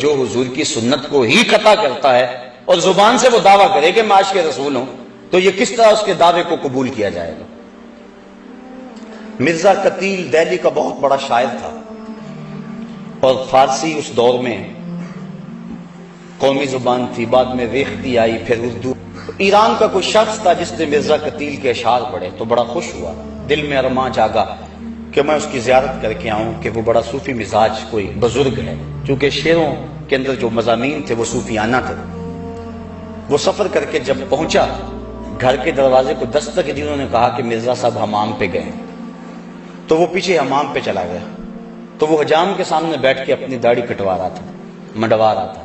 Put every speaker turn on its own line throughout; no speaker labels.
جو حضور کی سنت کو ہی قطع کرتا ہے اور زبان سے وہ دعویٰ کرے کہ میں عاشق رسول ہوں، تو یہ کس طرح اس کے دعوے کو قبول کیا جائے گا؟ مرزا قتیل دہلی کا بہت بڑا شاعر تھا، اور فارسی اس دور میں قومی زبان تھی، بعد میں ریختی آئی، پھر اردو۔ ایران کا کوئی شخص تھا جس نے مرزا قتیل کے اشعار پڑھے تو بڑا خوش ہوا، دل میں ارماں جاگا کہ میں اس کی زیارت کر کے آؤں کہ وہ بڑا صوفی مزاج کوئی بزرگ ہے، چونکہ شعروں کے اندر جو مضامین تھے وہ صوفیانہ تھے۔ وہ سفر کر کے جب پہنچا، گھر کے دروازے کو دستک دی، انہوں نے کہا کہ مرزا صاحب حمام پہ گئے، تو وہ پیچھے حمام پہ چلا گیا، تو وہ حجام کے سامنے بیٹھ کے اپنی داڑھی کٹوا رہا تھا، منڈوا رہا تھا۔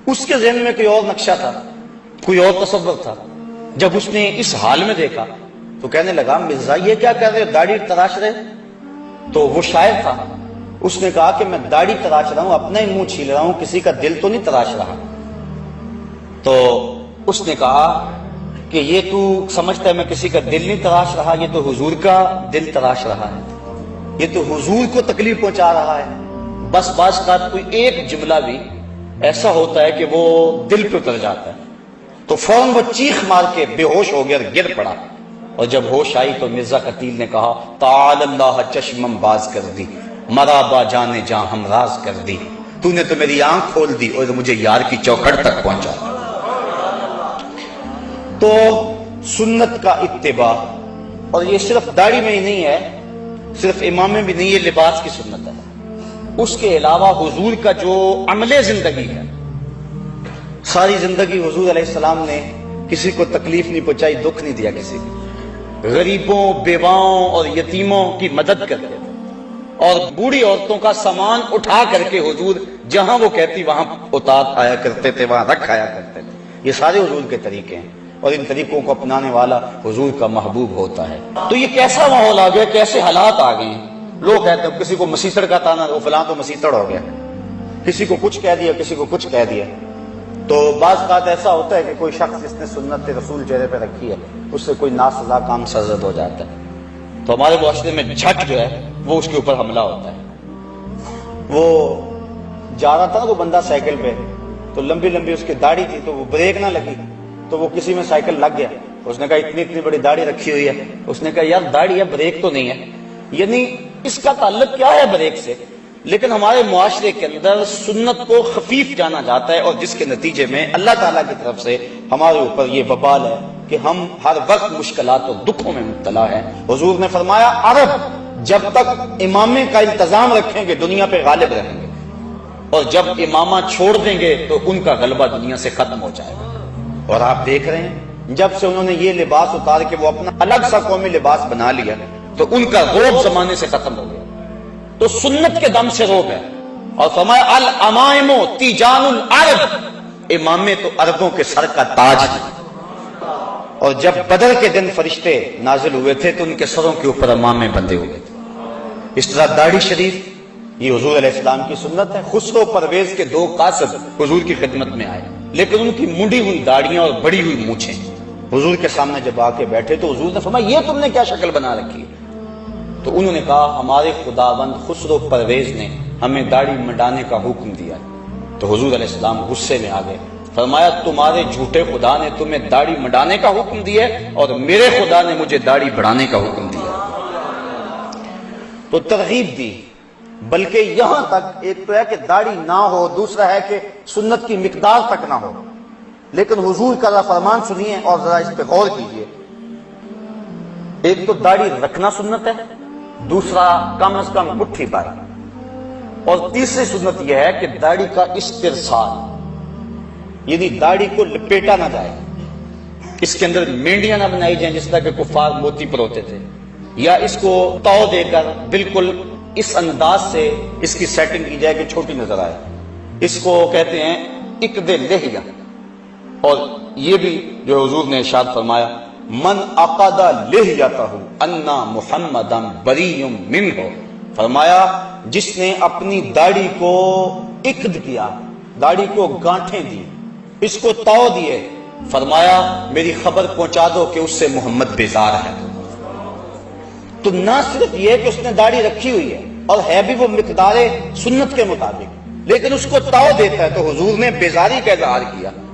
اس کے ذہن میں کوئی اور نقشہ تھا، کوئی اور تصور تھا۔ جب اس نے اس حال میں دیکھا تو کہنے لگا مرزا یہ کیا کر رہے ہو، داڑھی تراش رہے؟ تو وہ شاعر تھا، اس نے کہا کہ میں داڑھی تراش رہا ہوں، اپنا ہی منہ چھیل رہا ہوں، کسی کا دل تو نہیں تراش رہا۔ تو اس نے کہا کہ یہ تو سمجھتا ہے میں کسی کا دل نہیں تراش رہا، یہ تو حضور کا دل تراش رہا ہے، یہ تو حضور کو تکلیف پہنچا رہا ہے۔ بس بعض کا کوئی ایک جملہ بھی ایسا ہوتا ہے کہ وہ دل پہ اتر جاتا ہے، تو فوراً وہ چیخ مار کے بے ہوش ہو گیا اور گر پڑا، اور جب ہوش آئی تو مرزا قتیل نے کہا تعال اللہ چشمم باز کر دی، مرا با جانے جاں ہم راز کر دی، تو نے تو میری آنکھ کھول دی اور مجھے یار کی چوکھٹ تک پہنچا۔ تو سنت کا اتباع، اور یہ صرف داڑھی میں ہی نہیں ہے، صرف امامے بھی نہیں، یہ لباس کی سنت ہے۔ اس کے علاوہ حضور کا جو عمل زندگی ہے، ساری زندگی حضور علیہ السلام نے کسی کو تکلیف نہیں پہنچائی، دکھ نہیں دیا کسی کو، غریبوں، بیواؤں اور یتیموں کی مدد کرتے تھے، اور بوڑھی عورتوں کا سامان اٹھا کر کے حضور جہاں وہ کہتی وہاں اتار آیا کرتے تھے، وہاں رکھ آیا کرتے تھے۔ یہ سارے حضور کے طریقے ہیں، اور ان طریقوں کو اپنانے والا حضور کا محبوب ہوتا ہے۔ تو یہ کیسا ماحول آ گیا، کیسے حالات آ گئے ہیں۔ لوگ کہتے ہیں کسی کو مسیطڑ کا تانا، وہ فلاں تو مسیطڑ ہو گیا، کسی کو کچھ کہہ دیا، کسی کو کچھ کہہ دیا۔ تو بعض بات ایسا ہوتا ہے کہ کوئی شخص جس نے سنت رسول چہرے پہ رکھی ہے، اس سے کوئی ناسزا کام سرزد ہو جاتا ہے، تو ہمارے معاشرے میں جھٹ جو ہے وہ اس کے اوپر حملہ ہوتا ہے۔ وہ جا رہا تھا نا وہ بندہ سائیکل پہ، تو لمبی لمبی اس کی داڑھی تھی، تو وہ بریک نہ لگی، تو وہ کسی میں سائیکل لگ گیا۔ اس نے کہا اتنی بڑی داڑھی رکھی ہوئی ہے، اس نے کہا یار داڑھی ہے، بریک تو نہیں ہے، یعنی اس کا تعلق کیا ہے بریک سے؟ لیکن ہمارے معاشرے کے اندر سنت کو خفیف جانا جاتا ہے، اور جس کے نتیجے میں اللہ تعالیٰ کی طرف سے ہمارے اوپر یہ وبال ہے کہ ہم ہر وقت مشکلات اور دکھوں میں مبتلا ہیں۔ حضور نے فرمایا عرب جب تک امامے کا انتظام رکھیں گے دنیا پہ غالب رہیں گے، اور جب امامہ چھوڑ دیں گے تو ان کا غلبہ دنیا سے ختم ہو جائے گا۔ اور آپ دیکھ رہے ہیں جب سے انہوں نے یہ لباس اتار کے وہ اپنا الگ سا قومی لباس بنا لیا تو ان کا رعب زمانے سے ختم ہو گیا۔ تو سنت کے دم سے روب ہے، اور فرمایا الامائم تیجان العرب، امامے تو عربوں کے سر کا تاج ہے۔ اور جب بدر کے دن فرشتے نازل ہوئے تھے تو ان کے سروں کے اوپر امامے بندھے ہوئے تھے۔ اس طرح داڑھی شریف یہ حضور علیہ السلام کی سنت ہے۔ خسرو پرویز کے دو قاصد حضور کی خدمت میں آئے، لیکن ان کی منڈی ہوئی داڑیاں اور بڑی ہوئی مونچھیں حضور کے سامنے جب آ کے بیٹھے تو حضور نے فرمایا یہ تم نے کیا شکل بنا رکھی ہے؟ تو انہوں نے کہا ہمارے خداوند خسرو پرویز نے ہمیں داڑھی منڈانے کا حکم دیا۔ تو حضور علیہ السلام غصے میں آ گئے، فرمایا تمہارے جھوٹے خدا نے تمہیں داڑھی منڈانے کا حکم دیا اور میرے خدا نے مجھے داڑھی بڑھانے کا حکم دیا۔ تو ترغیب دی، بلکہ یہاں تک ایک تو ہے کہ داڑھی نہ ہو، دوسرا ہے کہ سنت کی مقدار تک نہ ہو۔ لیکن حضور کا ذرا فرمان سنیے اور ذرا اس پہ غور کیجیے۔ ایک تو داڑھی رکھنا سنت ہے، دوسرا کم از کم مٹھی پر، اور تیسری سنت یہ ہے کہ داڑھی کا استرسال، یعنی داڑھی کو لپیٹا نہ جائے، اس کے اندر مینڈیاں نہ بنائی جائیں جس طرح کہ کفار موتی پروتے تھے، یا اس کو تو دے کر بالکل اس انداز سے اس کی سیٹنگ کی جائے کہ چھوٹی نظر آئے۔ اس کو کہتے ہیں اقد لحیہ۔ اور یہ بھی جو حضور نے ارشاد فرمایا من عقد لحیتہ انا محمدا بریء منہ، فرمایا جس نے اپنی داڑھی کو عقد کیا، داڑھی کو گانٹھیں دی، اس کو تو دیے، فرمایا میری خبر پہنچا دو کہ اس سے محمد بیزار ہے۔ تو نہ صرف یہ کہ اس نے داڑھی رکھی ہوئی ہے اور ہے بھی وہ مقدار سنت کے مطابق، لیکن اس کو تاؤ دیتا ہے، تو حضور نے بیزاری کا اظہار کیا